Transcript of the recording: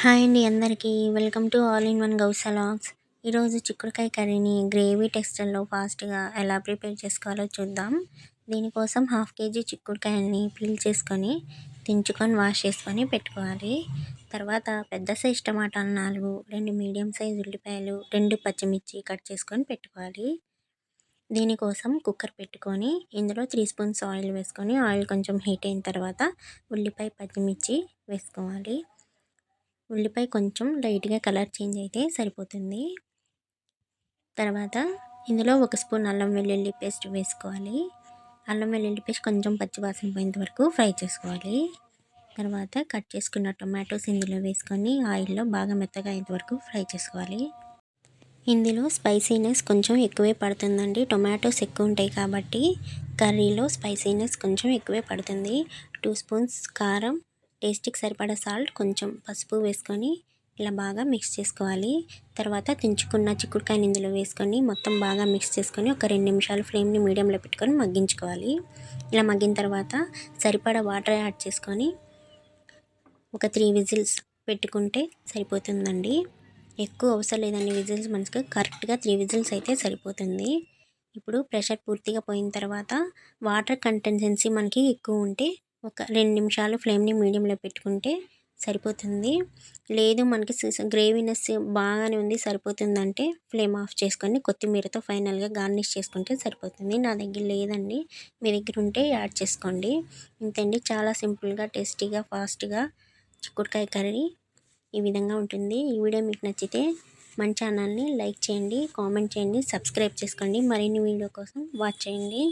Hi అండి అందరికీ. Welcome to all in one గౌసలాగ్స్. ఈరోజు చిక్కుడుకాయ కర్రీని గ్రేవీ టెక్స్చర్లో ఫాస్ట్గా ఎలా ప్రిపేర్ చేసుకోవాలో చూద్దాం. దీనికోసం 1/2 కేజీ చిక్కుడుకాయల్ని పీల్ చేసుకొని తుంచుకొని వాష్ చేసుకొని పెట్టుకోవాలి. తర్వాత పెద్ద సైజ్ టమాటాలు 4, 2 మీడియం సైజ్ ఉల్లిపాయలు, 2 పచ్చిమిర్చి కట్ చేసుకొని పెట్టుకోవాలి. దీనికోసం కుక్కర్ పెట్టుకొని ఇందులో 3 స్పూన్స్ ఆయిల్ వేసుకొని ఆయిల్ కొంచెం హీట్ అయిన తర్వాత ఉల్లిపాయ పచ్చిమిర్చి వేసుకోవాలి. ఉల్లిపాయ కొంచెం లైట్గా కలర్ చేంజ్ అయితే సరిపోతుంది. తర్వాత ఇందులో 1 స్పూన్ అల్లం వెల్లుల్లి పేస్ట్ వేసుకోవాలి. అల్లం వెల్లుల్లి పేస్ట్ కొంచెం పచ్చివాసన పోయేంత వరకు ఫ్రై చేసుకోవాలి. తర్వాత కట్ చేసుకున్న టొమాటోస్ ఇందులో వేసుకొని ఆయిల్లో బాగా మెత్తగా అయ్యేంత వరకు ఫ్రై చేసుకోవాలి. ఇందులో స్పైసీనెస్ కొంచెం ఎక్కువే పడుతుందండి. టొమాటోస్ ఎక్కువ ఉంటాయి కాబట్టి కర్రీలో స్పైసీనెస్ కొంచెం ఎక్కువే పడుతుంది. 2 స్పూన్స్ కారం, టేస్ట్కి సరిపడా సాల్ట్, కొంచెం పసుపు వేసుకొని ఇలా బాగా మిక్స్ చేసుకోవాలి. తర్వాత తుంచుకున్న చిక్కుడుకాయని ఇందులో వేసుకొని మొత్తం బాగా మిక్స్ చేసుకొని ఒక 2 నిమిషాలు ఫ్లేమ్ని మీడియంలో పెట్టుకొని మగ్గించుకోవాలి. ఇలా మగ్గిన తర్వాత సరిపడా వాటర్ యాడ్ చేసుకొని ఒక 3 విజిల్స్ పెట్టుకుంటే సరిపోతుందండి. ఎక్కువ అవసరం లేదండి విజిల్స్, మనకి కరెక్ట్గా 3 విజిల్స్ అయితే సరిపోతుంది. ఇప్పుడు ప్రెషర్ పూర్తిగా పోయిన తర్వాత వాటర్ కంటెన్సెన్సీ మనకి ఎక్కువ ఉంటే ఒక 2 నిమిషాలు ఫ్లేమ్ని మీడియంలో పెట్టుకుంటే సరిపోతుంది. లేదు మనకి గ్రేవీనెస్ బాగానే ఉంది సరిపోతుందంటే ఫ్లేమ్ ఆఫ్ చేసుకొని కొత్తిమీరతో ఫైనల్గా గార్నిష్ చేసుకుంటే సరిపోతుంది. నా దగ్గర లేదండి, మీ దగ్గర ఉంటే యాడ్ చేసుకోండి. ఇంతండి, చాలా సింపుల్గా టేస్టీగా ఫాస్ట్గా చిక్కుడుకాయ కర్రీ ఈ విధంగా ఉంటుంది. ఈ వీడియో మీకు నచ్చితే మన ఛానల్ని లైక్ చేయండి, కామెంట్ చేయండి, సబ్స్క్రైబ్ చేసుకోండి. మరిన్ని వీడియో కోసం వాచ్ చేయండి.